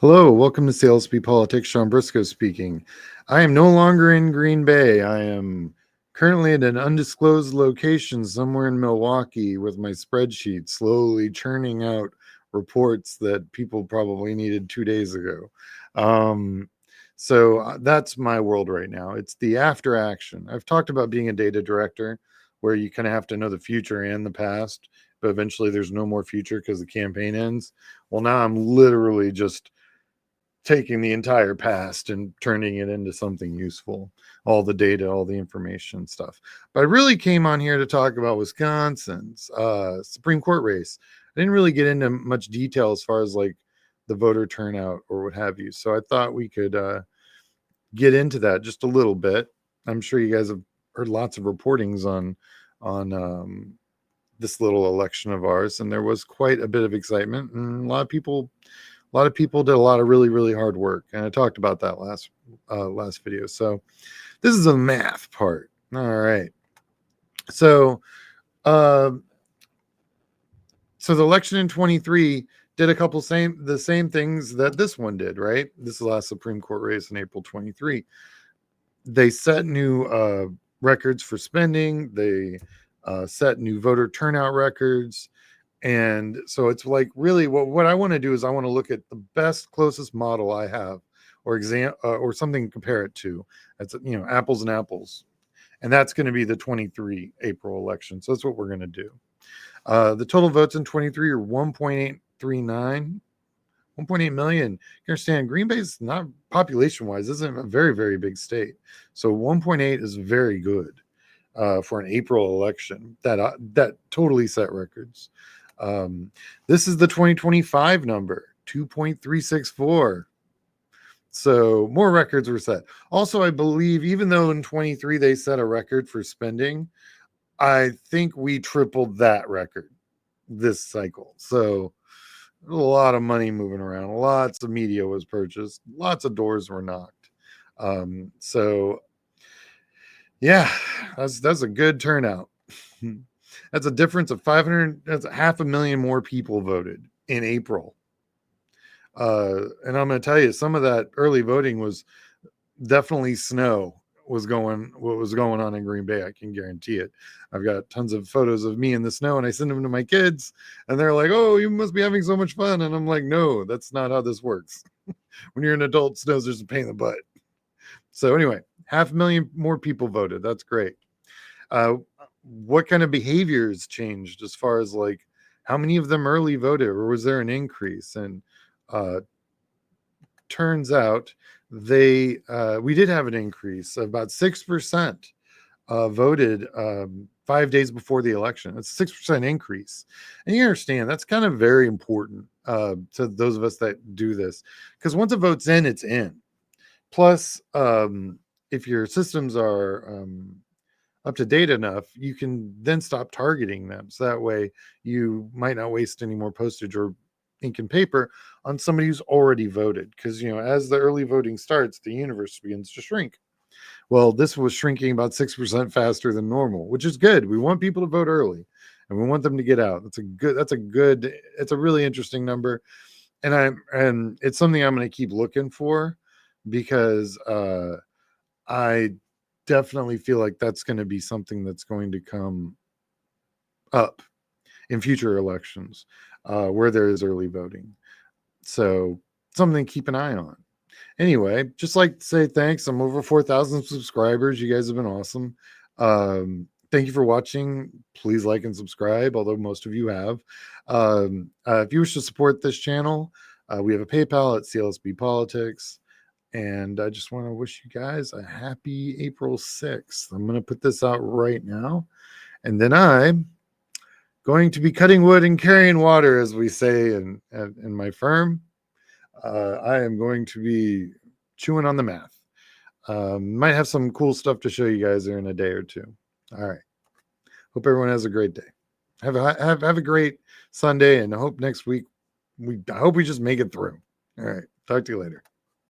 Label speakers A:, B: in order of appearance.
A: Hello, welcome to CLSP Politics. Sean Briscoe speaking. I am no longer in Green Bay. I am currently at an undisclosed location somewhere in Milwaukee with my spreadsheet slowly churning out reports that people probably needed 2 days ago. That's my world right now. It's the after action. I've talked about being a data director where you kind of have to know the future and the past, but eventually there's no more future because the campaign ends. Well, now I'm literally just taking the entire past and turning it into something useful, all the data, all the information stuff. But I really came on here to talk about Wisconsin's Supreme Court race. I didn't really get into much detail as far as like the voter turnout or what have you, so I thought we could get into that just a little bit. I'm sure you guys have heard lots of reportings on this little election of ours, and there was quite a bit of excitement, and a lot of people did a lot of really, really hard work, and I talked about that last video. So this is a math part. All right. So, uh, so the election in 23 did the same things that this one did, right? This is the last Supreme Court race in April 23. They set new records for spending. They set new voter turnout records. And so it's like really what I want to do is I want to look at the best closest model I have or something to compare it to. That's apples and apples. And that's going to be the 23 April election. So that's what we're going to do. The total votes in 23 are 1.839 1.8 million. You understand, Green Bay is not population wise, isn't a very, very big state. So 1.8 is very good for an April election. That totally set records. This is the 2025 number, 2.364. So more records were set. Also, I believe even though in 23 they set a record for spending, I think we tripled that record this cycle. So a lot of money moving around, lots of media was purchased, lots of doors were knocked. So yeah, that's a good turnout. That's a difference of 500. That's a 500,000 more people voted in April. And I'm going to tell you, some of that early voting was definitely snow what was going on in Green Bay. I can guarantee it. I've got tons of photos of me in the snow, and I send them to my kids, and they're like, "Oh, you must be having so much fun." And I'm like, "No, that's not how this works. When you're an adult, snow's just a pain in the butt." So anyway, 500,000 more people voted. That's great. What kind of behaviors changed as far as like how many of them early voted, or was there an increase? And uh, turns out we did have an increase. About 6% voted 5 days before the election. That's a 6% increase. And you understand that's kind of very important to those of us that do this, because once a vote's in, it's in. Plus, if your systems are up to date enough, you can then stop targeting them. So that way you might not waste any more postage or ink and paper on somebody who's already voted. Because, as the early voting starts, the universe begins to shrink. Well, this was shrinking about 6% faster than normal, which is good. We want people to vote early and we want them to get out. It's a really interesting number. And it's something I'm going to keep looking for, because I definitely feel like that's going to be something that's going to come up in future elections where there is early voting. So something to keep an eye on. Anyway, just like to say thanks. I'm over 4,000 subscribers. You guys have been awesome. Thank you for watching. Please like and subscribe, although most of you have. If you wish to support this channel, we have a PayPal at CLSB Politics. And I just want to wish you guys a happy April 6th. I'm going to put this out right now. And then I'm going to be cutting wood and carrying water, as we say in my firm. I am going to be chewing on the math. Might have some cool stuff to show you guys there in a day or two. All right. Hope everyone has a great day. Have a great Sunday, and I hope next week I hope we just make it through. All right. Talk to you later.